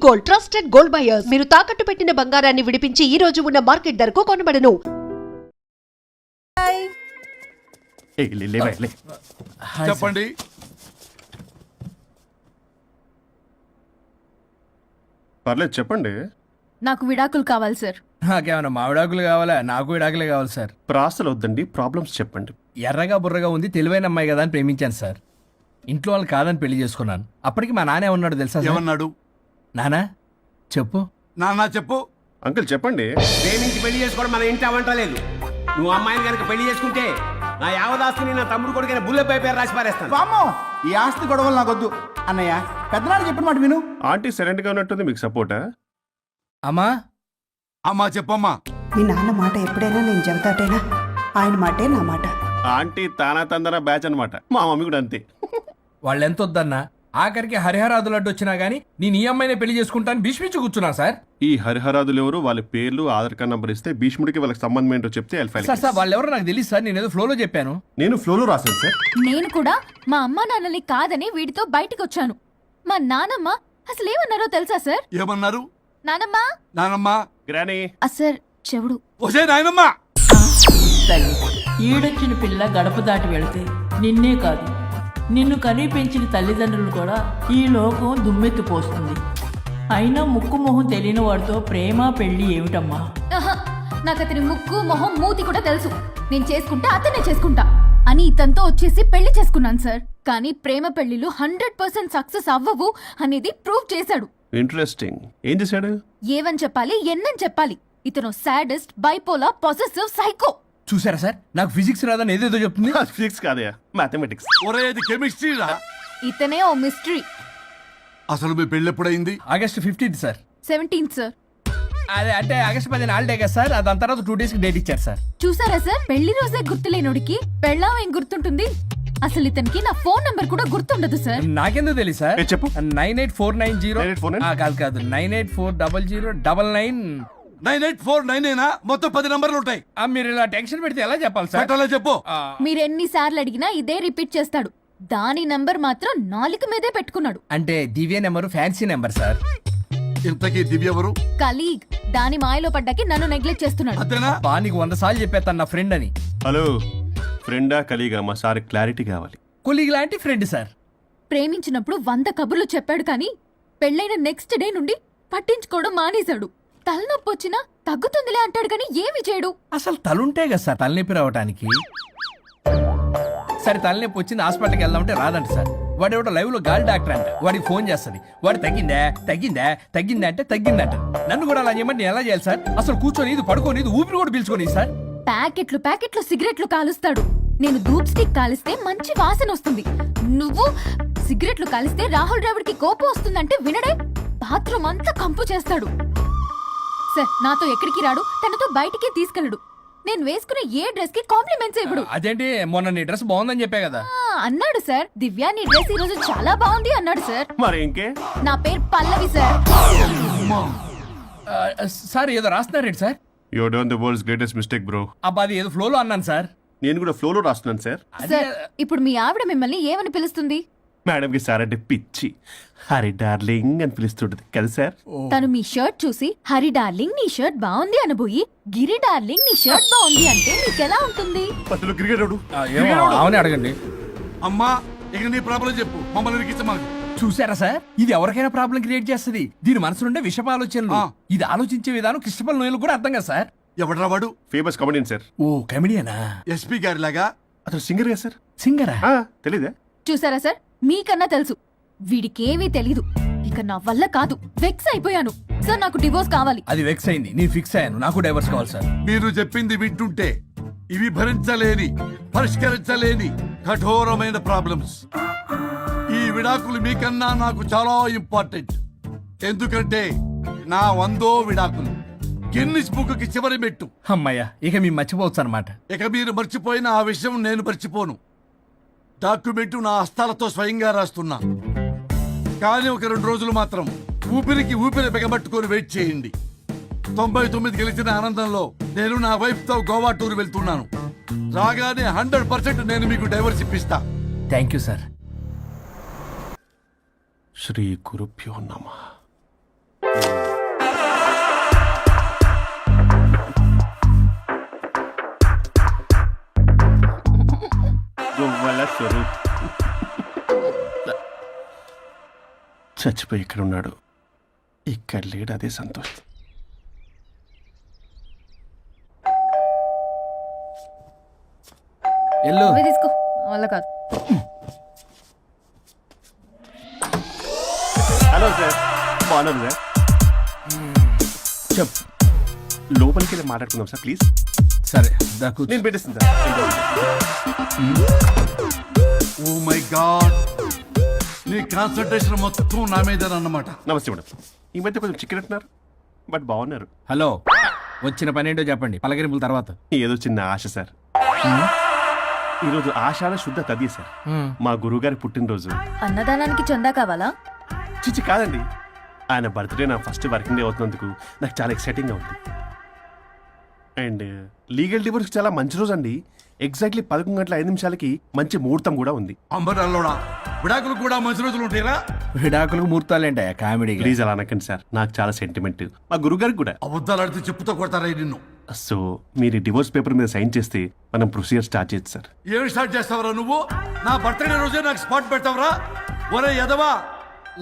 Gold, trusted gold buyers. మీరు తాకట్టు పెట్టిన బంగారాన్ని విడిపించి ఈ రోజు ఉన్న మార్కెట్ ధరకు కొనబడను. చెప్పండి. పర్లేదు చెప్పండి. నాకు విడాకులు కావాలి సార్. నాకేమన్నా మా విడాకులు కావాలా? నాకు విడాకులే కావాలి సార్. ప్రాసలు వద్దండి, ప్రాబ్లమ్స్ చెప్పండి. ఎర్రగా బుర్రగా ఉంది, తెలివైన అమ్మాయి కదా అని ప్రేమించాను సార్. ఇంట్లో వాళ్ళు కాదని పెళ్లి చేసుకున్నాను. అప్పటికి మా నాన్న ఏమన్నాడు తెలుసా సార్? ఏమన్నాడు? నానా చెప్పు. నాన్న చెప్పు. అంకుల్ చెప్పండి. ప్రేమించి పెళ్లి చేసుకోవడం మన ఇంటి అవంటలేదు. నువ్వు అమ్మాయిని కనుక పెళ్లి చేసుకుంటే నా యావదాస్తిని నా తమ్ముడు కొడుకైన బుల్లెపై పేరు రాసి పారేస్తాను. వామ్మో, ఈ ఆస్తి గొడవలు నాకొద్దు. అన్నయ్య, పెద్దనాడు చెప్పిన మాట విను. ఆంటీ సైలెంట్ గా ఉన్నట్టుంది, మీకు సపోర్టా? అమ్మా అమ్మా చెప్పమ్మా. మీ నాన్న మాట ఎప్పుడైనా నేను చెబుతాటేనా? ఆయన మాటే నా మాట. ఆంటీ తానా తందన బ్యాచ్ అనమాట. మా మమ్మీ కూడా అంతే. వాళ్ళు ఎంత వద్దన్నా ఆఖరికి హరిహరాదులు అడ్డు వచ్చినా గానీ నేను ఈ అమ్మాయినే పెళ్లి చేసుకుంటాను భీష్మించి కూర్చున్నా సార్. ఈ హరిహరాదులు ఎవరు, వాళ్ళ పేర్లు, ఆధార్ కార్డ్ నంబర్ ఇస్తే భీష్ముడికి వాళ్ళకి సంబంధం ఏంటో చెప్తే సార్ సార్ వాళ్ళు ఎవరో నాకు తెలియదు సార్. నేను ఏదో ఫ్లోలో చెప్పాను. నేను ఫ్లోలో రాశాను సార్. నేను కూడా మా అమ్మా నాన్నని కాదని వీడితో బయటకు వచ్చాను. మా నానమ్మ అసలు ఏమన్నారో తెలుసా సార్? ఏమన్నారు? నానమ్మ నానమ్మా. గ్రానీ. సార్ చెవుడు. ఒసే నాయనమ్మా. తల్లి, ఈడొచ్చిన పిల్ల గడప దాటి వెళితే నిన్నే కాదు, నిన్ను కనీ పెంచిన తల్లిదండ్రులు కూడా ఈ లోకం దుమ్మెత్తిపోస్తుంది. అయినా ముక్కు మొహం తెలియని వాడితో ప్రేమ పెళ్లి ఏమిటమ్మా? నాకు అతని ముక్కు మొహం మూతి కూడా తెలుసు. నేను చేసుకుంటా అతనే చేసుకుంటా అని ఇతనితో వచ్చేసి పెళ్లి చేసుకున్నాను సార్. కానీ ప్రేమ పెళ్లిలు 100% సక్సెస్ అవ్వవు అనేది ప్రూవ్ చేశాడు. ఇంట్రెస్టింగ్. ఏం చేశాడు? ఏవని చెప్పాలి, ఎన్నని చెప్పాలి. ఇతను సాడెస్ట్, బైపోలా, పొసెసివ్, సైకో. చూసారా సార్, నాకు ఫిజిక్స్ రాదని ఏదేదో చెప్తుంది. ఫిజిక్స్ కాదయా, మ్యాథమెటిక్స్. ఒరే ఇది కెమిస్ట్రీ రా. ఇతనే ఓ మిస్టరీ. అసలు మీ పెళ్ళి ఎప్పుడైంది? August 15th sir. 17th sir. అదే అంటే ఆగస్ట్ 10 హాలిడే కదా సార్. దాని తర్వాత 2 days డేట్ ఇచ్చారు సార్. చూసారా సార్, పెళ్లి రోజే గుర్తులేనోడికి పెళ్ళాం ఏం గుర్తుంటుంది? అసలు ఇతనికి నా ఫోన్ నంబర్ కూడా గుర్తుండదు సార్. నాకెందుకు తెలియదు సార్? చెప్పు. 98490 కాదు 9840099. 98499 మొత్తం 10 నంబర్లు ఉంటాయి. మీరు ఇలా టెన్షన్ పెడితే ఎలా చెప్పాలి సార్? పెట్టాలా చెప్పు. మీరు ఎన్నిసార్లు అడిగినా ఇదే రిపీట్ చేస్తాడు. దాని నంబర్ మాత్రం నాలుక మీదే పెట్టుకున్నాడు. అంటే దివ్య నెంబర్ ఫ్యాన్సీ నెంబర్ సార్. ఇంతకీ దివ్య ఎవరు? కలీగ్. దాని మాయలో పడ్డాకి నన్ను నెగ్లెక్ట్ చేస్తున్నాడు. అంతేనా? నీకు 100 సార్లు చెప్పేస్తాను నా ఫ్రెండ్ అని. హలో, ఫ్రెండా కలీగా? మా సార్ క్లారిటీ కావాలి. కొలీగ్ లాంటి ఫ్రెండ్ సార్. ప్రేమించినప్పుడు 100 కబుర్లు చెప్పాడు కానీ పెళ్ళైన నెక్స్ట్ డే నుండి పట్టించుకోవడం మానేశాడు. తలనొప్పి వచ్చినా తగ్గుతుందిలే అంటాడు కానీ ఏమి చేయడు. అసలు తలుంటే కదా సార్ తలనొప్పి రావటానికి. సరే తలనొప్పి వచ్చింది, హాస్పిటల్కి వెళ్దామంటే రాదంట సార్. వాడు ఎవడో లైవ్ లో గాలి డాక్టర్ అంట. వాడికి ఫోన్ చేస్తుంది. వాడు తగ్గిందా అంటే తగ్గిందంట. నన్ను కూడా అలా చేయమంటే ఎలా చేయాలి సార్? అసలు కూర్చొని ఇది పడుకోని ఇది ఊపిరి కూడా పీల్చుకొని సార్. ప్యాకెట్లు సిగరెట్లు కాలుస్తాడు. నేను ధూప్ స్టిక్ కాలిస్తే మంచి వాసన వస్తుంది. నువ్వు సిగరెట్లు కాలిస్తే రాహుల్ ద్రావిడ్కి కోపం వస్తుందంటే వినడే. బాత్రూమ్ అంతా కంపు చేస్తాడు. సార్ నాతో ఎక్కడికి రాడు, తనతో బయటికి తీసుకెళ్ళడు. నేను వేసుకునే ఏ డ్రెస్ కి కాంప్లిమెంట్స్ ఇవ్వడు. అదేంటి, మొన్న నీ డ్రెస్ బాగుందని చెప్పా కదా. అన్నాడు సార్. దివ్య నీ డ్రెస్ ఈ రోజు చాలా బాగుంది అన్నాడు సార్. మరి ఇంకే? నా పేరు పల్లవి సార్. సార్ ఏదో రాస్తున్నారేంటి sir? You done the world's greatest mistake bro. అబ్బా అది ఏదో ఫ్లోలో అన్నాను సార్. నేను కూడా ఫ్లోలో రాస్తున్నాను సార్. సార్ ఇప్పుడు మీ ఆవిడ మిమ్మల్ని ఏమని పిలుస్తుంది? మేడం కి సార్ అంటే పిచ్చి. హరి డార్లింగ్ అని పిలుస్తుంటది కదా సార్. తను మీ షర్ట్ చూసి హరి డార్లింగ్ నీ షర్ట్ బాగుంది అనబోయి గిరి డార్లింగ్ నీ షర్ట్ బాగుంది అంటే మీకెలా ఉంటుంది? పట్టులో క్రికెట్ అవునే అడగండి. అమ్మా ఇక నీ ప్రాబ్లం చెప్పు, మమ్మల్ని ఇరికించమాకు. చూసారా సార్, ఇది ఎవరికైనా ప్రాబ్లం క్రియేట్ చేస్తుంది. దీని మనసు నుండే విషప ఆలోచనలు. ఇది ఆలోచించే విధానం కృష్ణపల్ నోయలు కూడా అర్థం కదా సార్. ఎవడరా వాడు? Famous comedian sir. ఓ కమెడియనా? ఎస్పీ గారి లాగా. అతను సింగర్ కదా సార్. సింగరా? తెలీదా? చూసారా సార్, మీకన్నా తెలుసు. వీడికేమీ తెలీదు. ఇక నా వల్ల కాదు, వెక్స్ అయిపోయాను సార్. నాకు డివోర్స్ కావాలి. అది వెక్స్ అయింది, నేను ఫిక్స్ అయ్యాను. నాకు డైవర్స్ కావాలి సార్. మీరు చెప్పింది వింటుంటే ఇవి భరించలేని, పరిష్కరించలేని కఠోరమైన ప్రాబ్లమ్స్. ఈ విడాకులు మీకన్నా నాకు చాలా ఇంపార్టెంట్. ఎందుకంటే నా 100వ విడాకులు గిన్నిస్ బుక్కి చివరి మెట్టు. అమ్మయ్య, ఇక మేము మర్చిపోవచ్చు అనమాట. ఇక మీరు మర్చిపోయిన ఆ విషయం నేను మర్చిపోను. డాక్యుమెంట్ నా హస్తాలతో స్వయంగా రాస్తున్నా. కానీ ఒక 2 రోజులు మాత్రం ఊపిరికి ఊపిరి బిగబట్టుకొని వెయిట్ చేయండి. 99 గెలిచిన ఆనందంలో నేను నా వైఫ్ తో గోవా టూర్ వెళ్తున్నాను. రాగానే 100% నేను మీకు డైవర్స్ ఇప్పిస్తా. Thank you sir. శ్రీ గురుభ్యో నమః. స్వరూప్ చచ్చిపోయి ఇక్కడ ఉన్నాడు. ఇక్కడ లేడు, అదే సంతోషం. ఎల్లు నువ్వే తీసుకో, వల్ల కాదు. హలో సార్, బాగున్నారు సార్? చెప్పు. లోపలికి వెళ్ళి మాట్లాడుకుందాం సార్ ప్లీజ్. సరే దా కూర్చో. నేను పెట్టేస్తాను సార్. ఓ మై గాడ్, నీ కాన్సన్ట్రేషన్ మొత్తం నా మీద అన్నమాట. నమస్తే మేడం. ఈ మధ్య కొంచెం చికెన్ అంటున్నారు, బట్ బాగున్నారు. హలో, వచ్చిన పని ఏంటో చెప్పండి, పలకరింపుల తర్వాత. ఏదో చిన్న ఆశ సార్. ఈరోజు ఆషాఢ శుద్ధ తది సార్, మా గురువుగారి పుట్టినరోజు. అన్నదానానికి చందా కావాలా? చిచ్చి కాదండి, ఆయన బర్త్డే నా ఫస్ట్ వర్కింగ్ డే అవుతున్నందుకు నాకు చాలా ఎక్సైటింగ్గా ఉంది. అండ్ లీగల్ డివోర్స్కి చాలా మంచి రోజు అండి. ఎగ్జాక్ట్లీ 11:05 మంచి ముహూర్తం కూడా ఉంది. అంబరాల్లోడా విడాకులు కూడా మంచి రోజులు ఉంటాయిరా? విడాకులకు ముహూర్తాలేంటా కామెడీ? ప్లీజ్ అలా అనకండి సార్, నాకు చాలా సెంటిమెంట్, మా గురుగారికి కూడా. అబద్ధాలు ఆడితే చెప్పుతో కొడతారా నిన్ను? సో మీరు ఈ డివోర్స్ పేపర్ మీద సైన్ చేస్తే మనం ప్రొసీజర్ స్టార్ట్ చేయొచ్చు సార్. ఏమి స్టార్ట్ చేస్తావరా నువ్వు? నా బర్త్డే రోజే నాకు స్పాట్ పెడతావరా? ఒరే ఎదవా,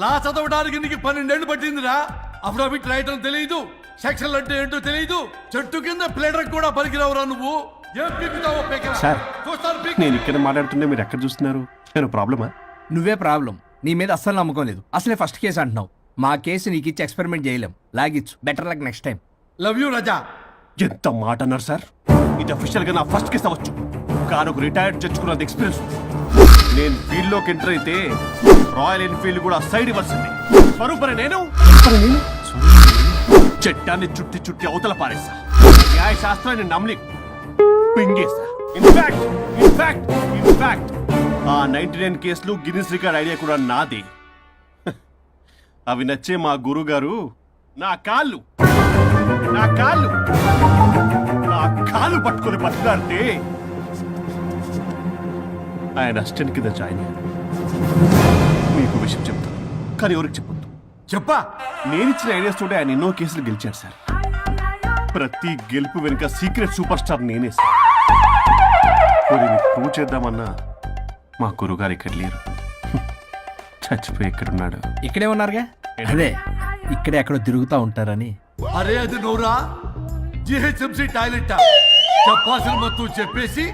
లా చదవడానికి నీకు 12 ఏళ్ళు పట్టిందిరా. అఫిడవిట్ రాయటం తెలియదు, సెక్షన్లు అంటే ఏంటో తెలియదు, చెట్టు కింద ప్లేడర్ కూడా పలికిరావురా నువ్వు. ఏం పీకుతావో పీకరా. సార్, చూస్తాను పీకు. నేను ఇక్కడ మాట్లాడుతుంటే మీరు ఎక్కడ చూస్తున్నారు? నేను ప్రాబ్లమా? నువ్వే ప్రాబ్లం. నీ మీద అస్సలు నమ్మకం లేదు. అసలే ఫస్ట్ కేసు అంటున్నావు. మా కేసు నీకు ఇచ్చి ఎక్స్పెరిమెంట్ చేయలేం. లాగిచ్చు. Better luck next time. Love you Raja. ఎంత మాట అన్నారు సార్? ఇది అఫీషియల్ గా నా ఫస్ట్ కేసు అవ్వచ్చు, కానీ ఒక రిటైర్డ్ జడ్జ్కున్నది ఎక్స్పీరియన్స్. నేను ఫీల్డ్ లోకి ఎంటర్ అయితే రాయల్ ఎన్ఫీల్డ్ కూడా సైడ్ ఇవ్వాల్సింది. స్వరూపరే నేను చట్టాన్ని చుట్టి చుట్టి అవతల పారేస్తా. న్యాయ శాస్త్రాన్ని నమ్మి పింగేస్తా. ఇన్ఫాక్ట్ ఆ 99 కేసులు గిన్నిస్ రికార్డ్ ఐడియా కూడా నాదే. అవి నచ్చే మా గురువు గారు నా కాళ్ళు పట్టుకొని బతుకుతారంటే ఆయన అసిస్టెంట్ కింద జాయిన్ అయ్యాను. మీకు విషయం చెప్తాను, కానీ ఎవరికి చెప్పొద్దు. చెప్పా. నేను ఇచ్చిన ఐడియాస్ తోటి ఆయన ఎన్నో కేసులు గెలిచారు సార్. ప్రతి గెలుపు వెనుక సీక్రెట్ సూపర్ స్టార్ నేనే సార్. ప్రూవ్ చేద్దామన్నా మా గురుగారు ఇక్కడ లేరు, చచ్చిపోయి ఎక్కడున్నాడు? ఇక్కడే ఉన్నారుగా. అదే ఇక్కడే ఎక్కడో తిరుగుతూ ఉంటారని. అరే అది నోరా, జిహెచ్ఎంసీ టాయిలెట్ చెప్పాల్సిన మొత్తం చెప్పేసి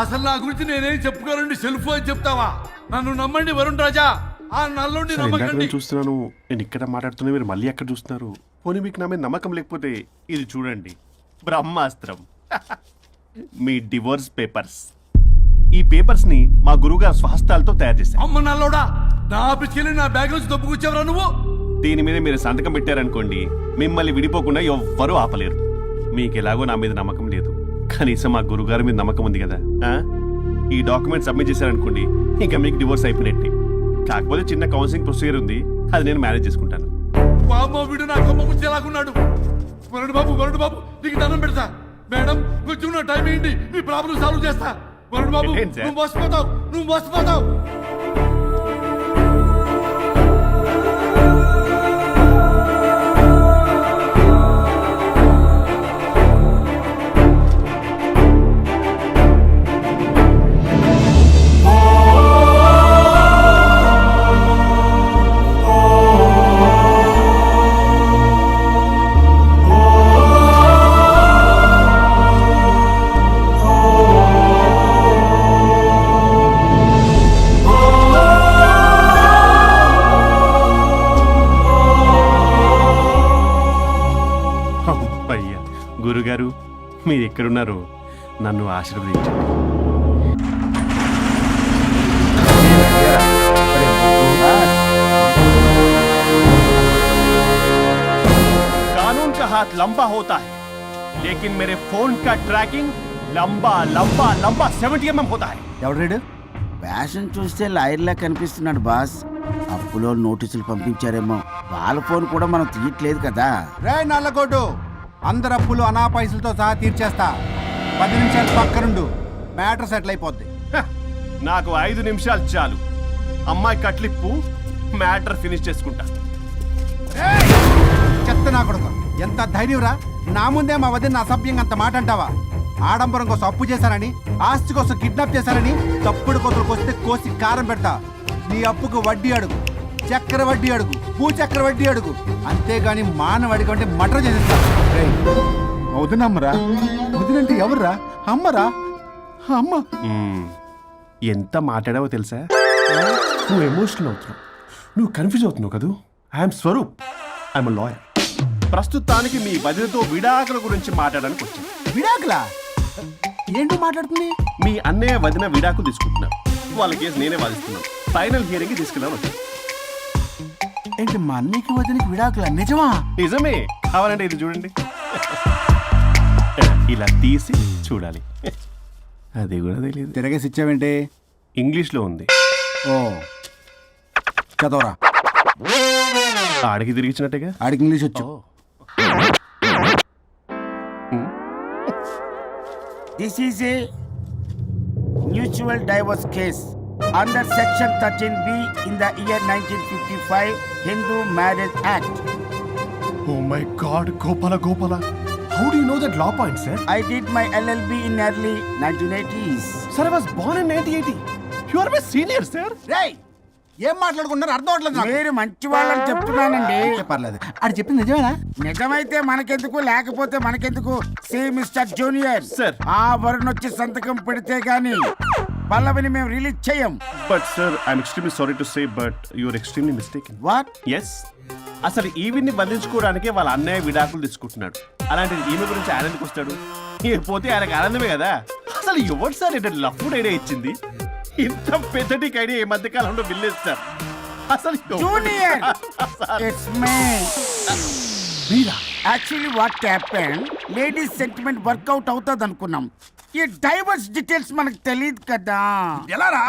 అసలు నా గురించి నేనేం చెప్పుకోనండి సెల్ఫ్ అని చెప్తావా? నన్ను నమ్మండి వరుణ్ రాజా, ఆ నల్లుండి ఇందాక నమ్మకండి. నేను చూస్తున్నాను, నేను ఇక్కడ మాట్లాడుతున్నా, మీరు మళ్ళీ ఎక్కడ చూస్తున్నారు? పోనీ మీకు నా మీద నమ్మకం లేకపోతే ఇది చూడండి, బ్రహ్మాస్త్రం. మీ డివోర్స్ పేపర్స్. ఈ పేపర్స్ ని మా గురువుగారు స్వహస్తాలతో తయారు చేశారు. అమ్మ నల్లోడా, నా ఆఫీస్కి వెళ్ళి నా బ్యాగ్ నుంచి దొబ్బుకొచ్చావరా నువ్వు? దీని మీద మీరు సంతకం పెట్టారనుకోండి, మిమ్మల్ని విడిపోకుండా ఎవ్వరూ ఆపలేరు. మీకు ఎలాగో నా మీద నమ్మకం లేదు, కనీసం మా గురుగారి మీద నమ్మకం ఉంది కదా. ఈ డాక్యుమెంట్ సబ్మిట్ చేశారనుకోండి, ఇంకా మీకు డివోర్స్ అయిపోయినట్టే. కాకపోతే చిన్న కౌన్సిలింగ్ ప్రొసీజర్ ఉంది, అది నేను మేనేజ్ చేసుకుంటాను. వామ్మో, వీడు నా కొమ్మ గురించి ఎలాగున్నాడు? వరుణ్ బాబు నీకు దండం పెడతా. మేడం కొంచెం నా టైం ఏంటి, మీ ప్రాబ్లం సాల్వ్ చేస్తా. వరుణ్ బాబు ఏంటి సార్? నువ్వు మోసపోతావు. అయ్యా గురుగారు, మీరు ఎక్కడున్నారో నన్ను ఆశీర్వదించండి. कानून का हाथ लंबा होता है, लेकिन मेरे फोन का ट्रैकिंग लंबा 70 mm होता है. ఎవడు ఫ్యాషన్ చూస్తే లాయర్లా కనిపిస్తున్నాడు బాస్. అప్పులో నోటీసులు పంపించారేమో, వాళ్ళ ఫోన్ కూడా మనం తీయట్లేదు కదా. రే నల్లగొడ్డు, అందరు అప్పులు అనా పైసలతో సహా తీర్చేస్తా. 10 నిమిషాలు పక్కనుండు, మ్యాటర్ సెటిల్ అయిపోద్ది. నాకు 5 నిమిషాలు చాలు. అమ్మాయి కట్లిప్పు, మ్యాటర్ ఫినిష్ చేసుకుంటా. చెత్త నా కొడుకు, ఎంత ధైర్యంరా! నా ముందే మా వదిన అసభ్యంగా అంత మాట అంటావా? ఆడంబరం కోసం అప్పు చేశానని, ఆస్తి కోసం కిడ్నాప్ చేశానని తప్పుడు కొతులకు వస్తే కోసి కారం పెడతా. నీ అప్పుకు వడ్డీ అడుగు, చక్కెర వడ్డీ అడుగు, భూచక్ర వడ్డీ అడుగు, అంతేగాని మానవ అడిగి అంటే మటర్ చేసేస్తా. వదినమ్మరా, వదినంటే ఎవర్రా? అమ్మరా, అమ్మ. ఎంత మాట్లాడావో తెలుసా? నువ్వు ఎమోషనల్ అవుతున్నావు, నువ్వు కన్ఫ్యూజ్ అవుతున్నావు కదూ. I'm Swaroop, I'm lawyer. ప్రస్తుతానికి మీ వదినతో విడాకుల గురించి మాట్లాడడానికి వచ్చాను. విడాకులా? ఏంటో మాట్లాడుతుంది? మీ అన్నయ్య వదిన విడాకులు తీసుకుంటున్నారు, వాళ్ళ కేసు నేనే వాదిస్తున్నాను. ఫైనల్ హియరింగ్ తీసుకెళ్ళాను వచ్చాను. ఏంటి మా అన్నయ్యకి వదినకి విడాకులా? నిజమా? నిజమే. కావాలంటే ఇది చూడండి, ఇలా తీసి చూడాలి. అది కూడా తెలియదు. తిరగేసి ఇచ్చావేంటి? ఇంగ్లీష్లో ఉంది. ఓ చదవరా. ఆడికి తిరిగిచ్చినట్టుగా. ఆడికి ఇంగ్లీష్ వచ్చు. This is a mutual divorce case under section 13B in the year 1955 Hindu Marriage Act. Oh my God, Gopala. How do you know that law point, sir? I did my LLB in early 1980s. Sir, I was born in 1980. You are my senior, sir. రేయ్, ఏం మాట్లాడుకుంటున్నారు అర్థం అవట్లేదు. మీరు మంచి వాళ్ళని చెప్తున్నానండి. పర్లేదు. అది చెప్పింది నిజమేనా? నిజమైతే మనకెందుకు, లేకపోతే మనకెందుకు? See mister junior, Sir. ఆ వరుణ్ వచ్చి సంతకం పెడితే గాని పల్లవిని మేము రిలీజ్ చేయం. But sir, I'm extremely sorry to say, but you're extremely mistaken. What? Yes. అసలు ఈవిడ్ని బంధించుకోవడానికే వాళ్ళ అన్నయ్య విడాకులు తీసుకుంటున్నాడు. అలాంటిది ఈమె గురించి ఆనందకి వస్తాడు. పోతే ఆయనకు ఆనందమే కదా. అసలు ఎవరు సార్ ఏంటంటే లఫ్డ్ ఐడియా ఇచ్చింది? ఇంత పెద్దటికి ఐడియా ఈ మధ్య కాలంలో విల్లేదు సార్. అసలు జూనియర్, ఇట్స్ మీ. మీరా? Actually what happen, ladies sentiment work out అవుతుంది అనుకున్నాం. ఈ డైవర్స్ డీటెయిల్స్ మనకు తెలియదు కదా. ఎలా రా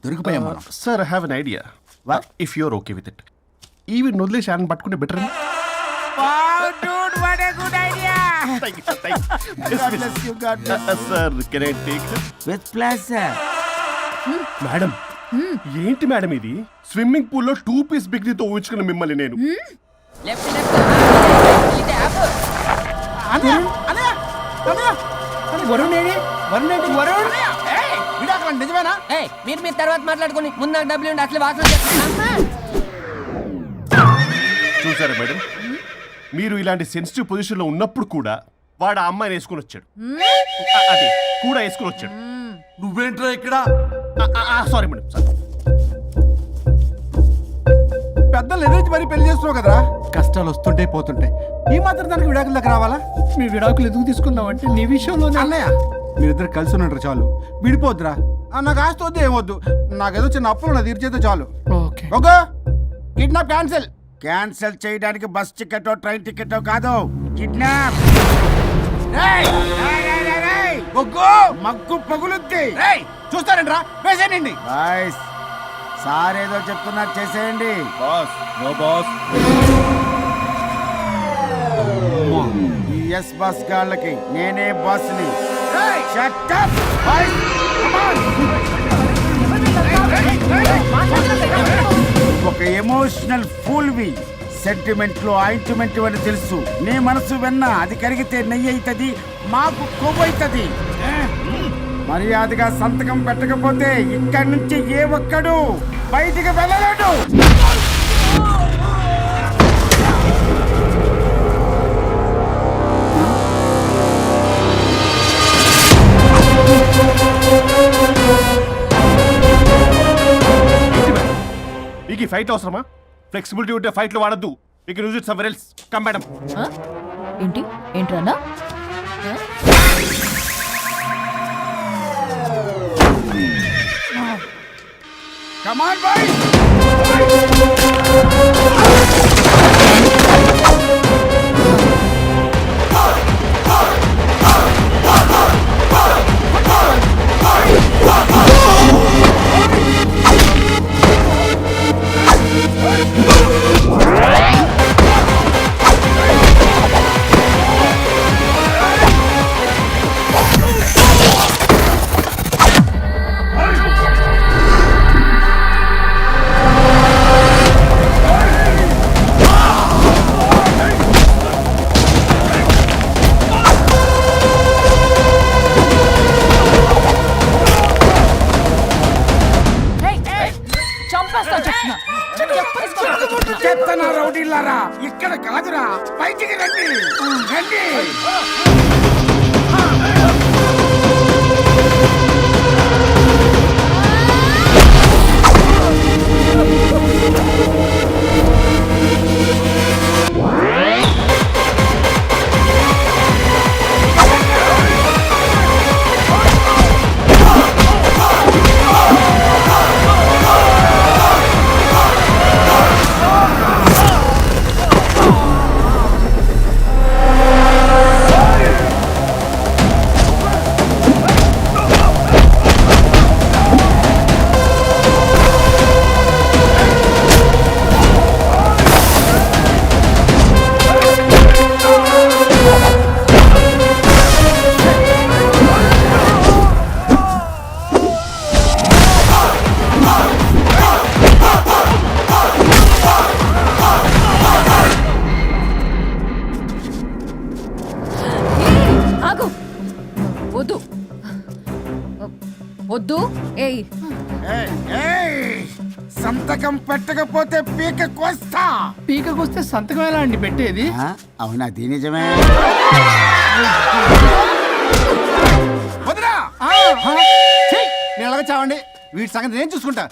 దొరికిపోయాం మనం. Sir, I have an idea. What? If you're okay with it, ఈవిడ్ని వదిలేసి ఆయన పట్టుకుంటే better. Sir, can I take with pleasure. Madam? ఏంటి మేడం ఇది? స్విమ్మింగ్ పూల్ లో 2 పీస్ బిగ్నీతో ఊహించుకున్న మిమ్మల్ని నేను. నిజమేనా? మీరు మీ తర్వాత మాట్లాడుకుని ముందు నాకు డబ్బులు ఉండి అట్లా వాసన చూసారా మేడం, మీరు ఇలాంటి సెన్సిటివ్ పొజిషన్ లో ఉన్నప్పుడు కూడా వాడు ఆ అమ్మాయిని వేసుకుని వచ్చాడు. అదే కూడా వేసుకుని వచ్చాడు. నువ్వేంట్రా ఇక్కడ? Sorry madam, sorry. పెద్దలు ఎదురు మరి పెళ్లి చేస్తున్నావు కదరా. కష్టాలు వస్తుంటే పోతుంటాయి, ఈ మాత్రం దానికి విడాకుల దగ్గర రావాలా? మీ విడాకులు ఎందుకు తీసుకున్నావు అంటే నీ విషయంలో అన్నయ్య, మీరిద్దరు కలిసి ఉన్నట్టు చాలు, విడిపోద్దురా. నాకు ఆస్తి వద్దు, ఏమొద్దు. నాకేదో చిన్న అప్పులు నా తీర్చేదో చాలు. Okay. Okay, kidnap cancel. Cancel చేయడానికి బస్ టికెట్ ట్రైన్ టికెట్ కాదు, కిడ్నాప్. మగ్గు పగులుద్ది. చూస్తారంట్రా, వేసేయండి. బాయ్స్, సార్ ఏదో చెప్తున్నారు, చేసేయండి. Boss, no boss. ఈ ఎస్ బస్ గాళ్ళకి నేనే బాస్ని. Shut up, boys. Come on. ఒక ఎమోషనల్ ఫూల్వి. సెంటిమెంట్ లో ఆయింట్మెంట్ అని తెలుసు. నీ మనసు వెన్న, అది కరిగితే నెయ్యి అవుతుంది, మాకు కొవ్వు అవుతుంది. మర్యాదగా సంతకం పెట్టకపోతే ఇక్కడి నుంచి ఏ ఒక్కడు బయటికి వెళ్ళలేడు. మీకు ఈ ఫైట్ అవసరమా? ఫ్లెక్సిబిలిటీ ఉంటే ఫైట్లు వాడద్దు. You can use it somewhere else. Come madam. ఏంటి ఏంట్రన్నా? Come on, boys. పిల్లరా ఇక్కడ కాదురా బయటికి రండి రండి ఆగు. వద్దు వద్దు. ఏయ్ సంతకం పెట్టకపోతే పీక కోస్తా. పీకకొస్తే సంతకం ఎలా అండి పెట్టేది? అవునా అది నిజమే. వదినా నేను ఎలాగ చావండి, వీటి సంగతి నేను చూసుకుంటా.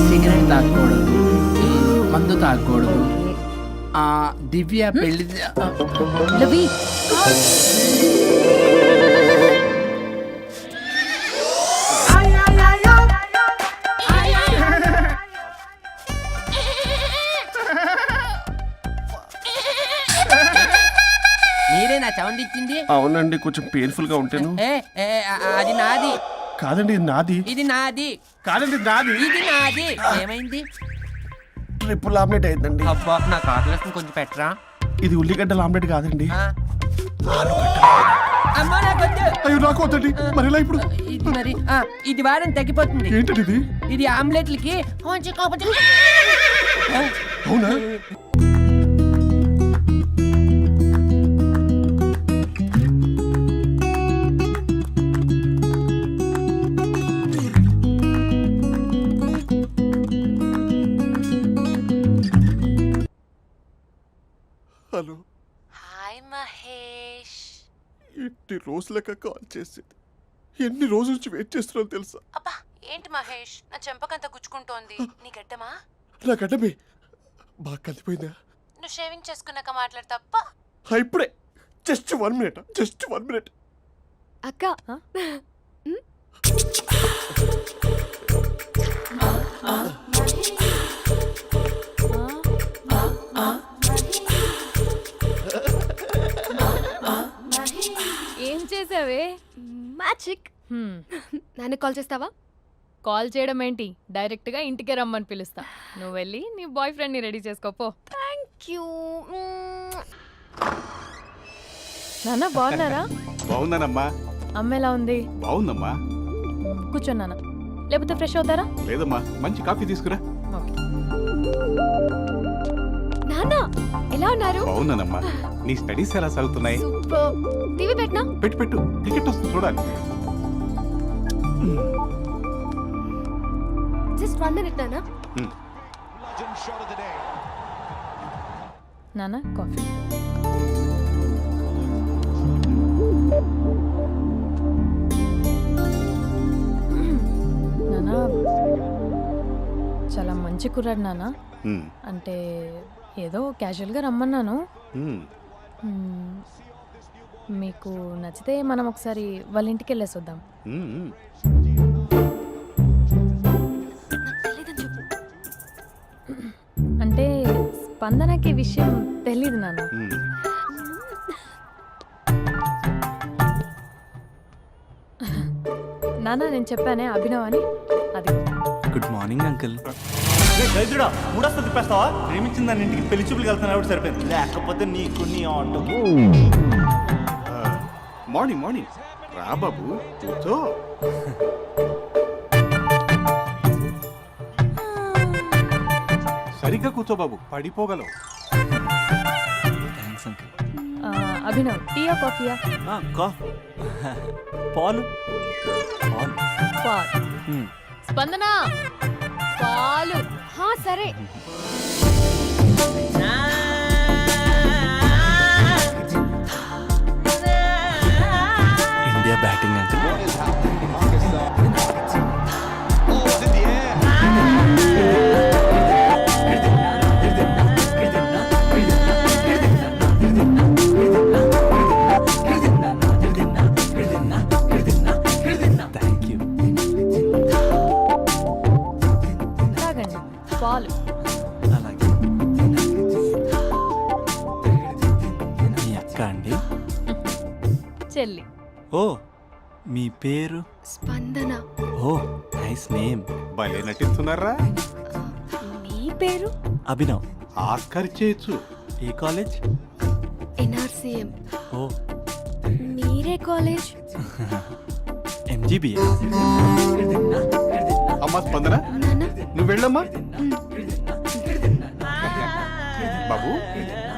సిగరెట్ తాగకూడదు, మందు తాగకూడదు. దివ్య పెళ్లి లవి. మీరేనా సౌండ్ ఇచ్చింది? అవునండి, కొంచెం పెయిన్ఫుల్ గా ఉంటాను. అది నాది. కాదండి ఇది నాది. ఇది నాది. కాదండి ఇది నాది. ఇది నాది. ఏమైంది? ట్రిపుల్ ఆమ్లెట్ అయిందండి. అబ్బా నాకు ఆకలిస్తుంది, కొంచెం పెట్టరా. ఇది ఉల్లిగడ్డల ఆమ్లెట్ కాదండి. అమ్మా నాకొద్దు. అయ్యో నాకు వద్దండి. మరి ఎలా ఇప్పుడు? ఇది మరి ఇది వారం తగ్గిపోతుంది. ఏంటది ఇది? ఇది ఆమ్లెట్లకి కొంచెం కాకపోతే. అవునా? హలో. హాయ్ మహేష్. ఎన్ని రోజులక కాల్ చేసేది, ఎన్ని రోజుల నుంచి వెయిట్ చేస్తున్నాను తెలుసా? అబ్బా ఏంటి మహేష్, నా చెంపకంత గుచ్చుకుంటోంది. నీ గడ్డమా? నా గడ్డమే బాగా కలిపోయిందా? నువ్వు షేవింగ్ చేసుకున్నాక మాట్లాడు తప్ప. ఇప్పుడే జస్ట్ 1 మినిట్. అక్క ఏం చేసావే? మ్యాజిక్. నాన్న కాల్ చేస్తావా? కాల్ చేయడం ఏంటి, డైరెక్ట్ గా ఇంటికే రమ్మని పిలుస్తా. నువ్వు వెళ్ళి నీ బాయ్ ఫ్రెండ్ ని రెడీ చేసుకోపో. Thank you. నాన్న బాగున్నారా? బాగున్నానమ్మా. అమ్మ ఎలా ఉంది? బాగుందమ్మా. కూర్చోను నాన్న, లేకపోతే ఫ్రెష్ అవుతారా? లేదమ్మా, మంచి కాఫీ తీసుకురా. నాన్న ఎలా ఉన్నారు? బాగున్నానమ్మా. నీ స్టడీస్ ఎలా సాగుతున్నాయి? సూపర్. టీవీ పెట్టనా? పెట్టు టికెట్ వస్తుంది చూడాలి. జస్ట్ 1 minute నాన్న. నాన్న కాఫీ. నాన్న చాలా మంచి కుర్రాడు నాన్న. అంటే ఏదో క్యాజువల్గా రమ్మన్నాను. మీకు నచ్చితే మనం ఒకసారి వాళ్ళ ఇంటికి వెళ్ళేసి వద్దాం. అంటే స్పందనకి విషయం తెలీదు నాన్న. నాన్న నేను చెప్పానే అభినవ్ అని, అది. Good morning uncle. మూడొస్తా తిప్పేస్తావా? ప్రేమించిన దాని ఇంటికి పెళ్లి చూపులు వెళ్తున్నా సరిపోయింది, లేకపోతే నీకు నీ ఆటో. మార్నింగ్ రా బాబు, కూర్చో. సరిగ్గా కూర్చో బాబు, పడిపోగలవు. ఆ, అభినవ్ టీయా కాఫీయా? పాలు పాలు పాల్. స్పందన పాలు. హా సరే. India batting uncle. Thank you. తాగండి పాలు. అలాగే. మీ అక్క అండి? చెల్లి. ఓ మీ పేరు? స్పందన. ఓ నైస్ నేమ్. భలే నటిస్తున్నారా? నీ పేరు? అభినవ్. ఆస్కార్ చేయొచ్చు. ఏ కాలేజ్? ఎన్ఆర్సీఎం. ఓ మీరే కాలేజ్? ఎంజీబీఏ. అమ్మా స్పందన, నాన్న. నువ్వు వెళ్ళమ్మా. బాబు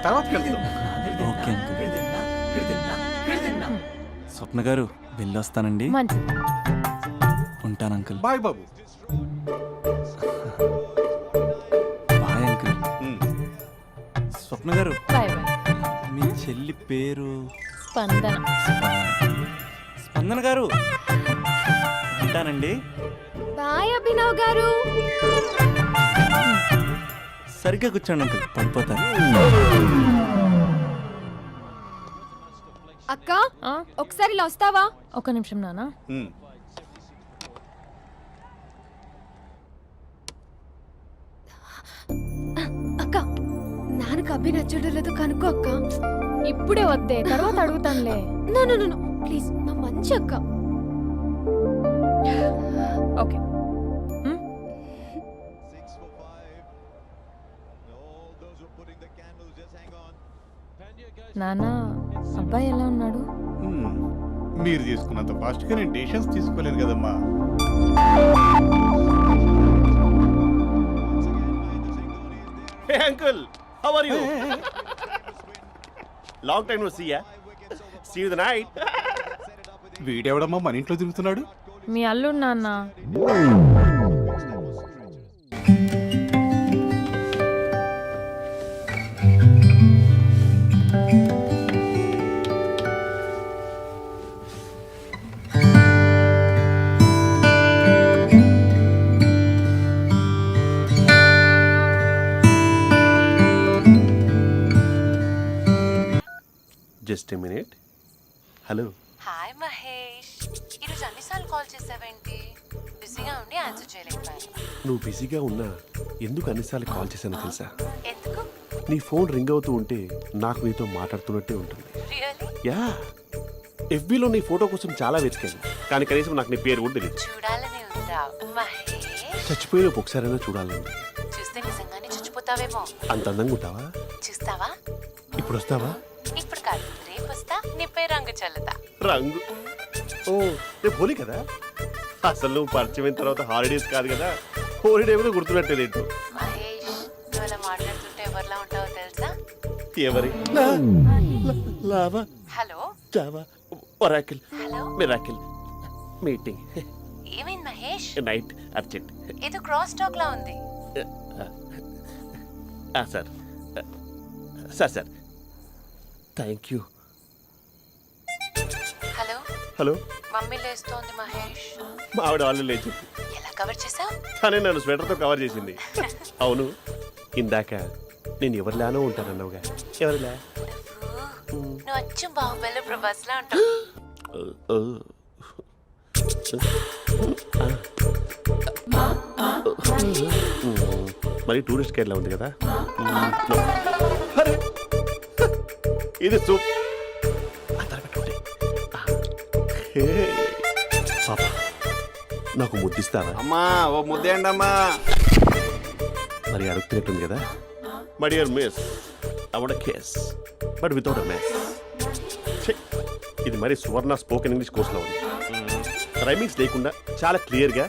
తర్వాత వెళ్తాం. Okay uncle. స్వప్న గారు వెళ్ళొస్తానండి. మంచిది. ఉంటాను అంకుల్. బాయ్ బాబు. Bye uncle. స్వప్న గారు బాయ్ బాయ్. మీ చెల్లి పేరు? స్పందన. స్పందన గారు ఉంటానండి. బాయ్ అభినవ్ గారు. సరిగ్గా కూర్చోండి అంకుల్, పడిపోతారు. అక్క ఒకసారి ఇలా వస్తావా? ఒక నిమిషం నాన్న. అక్క నాన్నకు అభి నచ్చడం లేదో కనుక్కో అక్క. ఇప్పుడే వద్దే, తర్వాత అడుగుతానులే. నో ప్లీజ్, మా మంచి అక్క. ఓకే. నాన్న అబ్బాయి ఎలా ఉన్నాడు? మీరు తీసుకున్నంత ఫాస్ట్ గా నేను డెసిషన్స్ తీసుకోలేదు కదమ్మా. Hey uncle, how are you? Long time no see ya. See you the night. వీడెవడమ్మా మన ఇంట్లో తిరుగుతున్నాడు? మీ అల్లుడు నాన్న. Just a minute. Hello. Hi Mahesh, ఈరోజు అన్నిసార్లు కాల్ చేసావేంటి? బిజీగా ఉండి ఆన్సర్ చేయలేకపోయాను. నువ్వు బిజీగా ఉన్నా ఎందుకు అన్నిసార్లు కాల్ చేశానో తెలుసా? ఎందుకు? నీ ఫోన్ రింగ్ అవుతూ ఉంటే నాకు నీతో మాట్లాడుతున్నట్టే ఉంటుంది. రియల్లీ? యా, ఎఫ్బీలో నీ ఫోటో కోసం చాలా వెతికాను, కానీ కనీసం నాకు నీ పేరు కూడా తెలియదు. చూడాలని ఉందా మహేష్? చచ్చిపోయిన ఒకసారైనా చూడాలండి. చూస్తే నిజంగానే చచ్చిపోతావేమో. అంత అందంగా ఉంటావా? చూస్తావా? ఇప్పుడు వస్తావా? ఇప్పుడు కాదు, రేపు వస్తా, నీపై రంగు చల్లుతా. రంగు? ఓ రేపు హోలీ కదా. అసలు నువ్వు పరిచయం తర్వాత హాలిడేస్ కాదు కదా, హోలిడే కూడా గుర్తుపెట్టేది ఏంటో. మహేష్, నువ్వు అలా మాట్లాడుతుంటే ఎవరిలా ఉంటావో తెలుసా? ఎవరి? లావా, hello Java, Oracle, hello. Miracle, meeting, ఏమైంది మహేష్? Night, urgent. ఏదో క్రాస్ టాక్ లా ఉంది. Sir sir sir thank you. Hello hello, mummy లేస్తోంది మహేష్. మా ఆవిడ వాళ్ళు లేచి ఎలా కవర్ చేసావు? తనే నన్ను స్వెటర్తో కవర్ చేసింది. అవును, ఇందాక నేను ఎవరిలానో ఉంటానన్నావుగా, ఎవరిలా? నువ్వు అచ్చం బాహుబలి ప్రభాస్ లా ఉంటావు. మరి టూరిస్ట్ గైడ్లా ఉంది కదా. అరే, ఇది సూప్. పాప, నాకు ముద్దిస్తావా? అమ్మా ఓ ముద్దేయండి అమ్మా. మరి అడుగుతున్నట్టుంది కదా. My dear miss, I want kiss but without a mess. ఇది మరి సువర్ణ స్పోకెన్ ఇంగ్లీష్ కోర్సులో ఉంది. రైమింగ్స్ లేకుండా చాలా క్లియర్గా.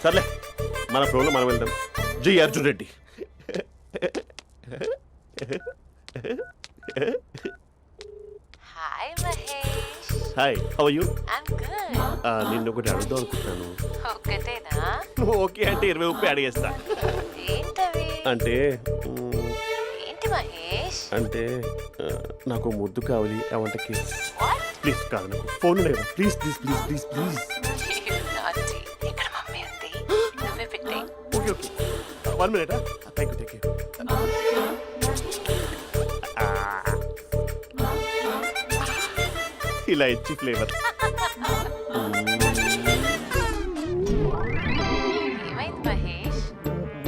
సర్లే, మన ప్రోలో మనం వెళ్దాం. జై Arjun Reddy. Hi Mahesh. Hi, how are you? I'm good. నిన్ను ఒకటి అడుగుదాం అనుకుంటున్నాను. ఒక్కటేనా? నువ్వు ఓకే అంటే 20 అడిగేస్తా. ఏంటవి? అంటే ఏంటి మహేష్? అంటే నాకు ముద్దు కావాలి అవంటకి. What? ప్లీజ్ కాదు, నాకు ఫోన్ లేదా, please please please please please. You naughty. ఇక్కడ మమ్మీ ఉంది, నువ్వే పెట్టే. Okay okay, 1 minute. Thank you. ఇలా ఇచ్చి ఫ్లేవర్. ఏమైంది మహేష్?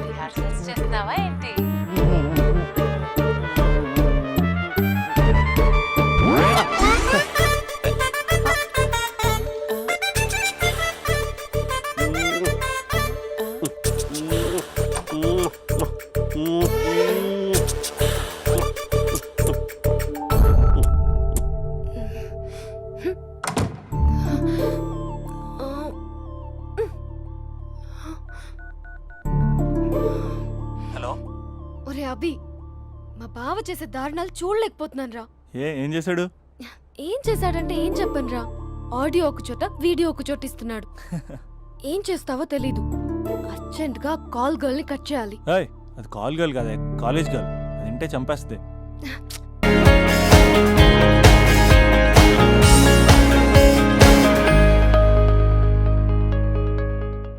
రిహార్సల్స్ చేస్తున్నావా ఏంటి? హలో. ఒరే అభి, మా బావ చేసే దారుణాలు చూడలేకపోతున్నాను రా. ఏం చేశాడు? ఏం చేశాడంటే ఏం చెప్పను రా. ఆడియో ఒక చోట, వీడియో ఒక చోట ఇస్తున్నాడు. ఏం చేస్తావో తెలీదు. అర్జెంట్ గా కాల్ గర్ల్ ని కట్ చేయాలి. అది కాల్ గర్ల్ కదా, కాలేజ్ గర్ల్. అది వింటే చంపేస్తుంది.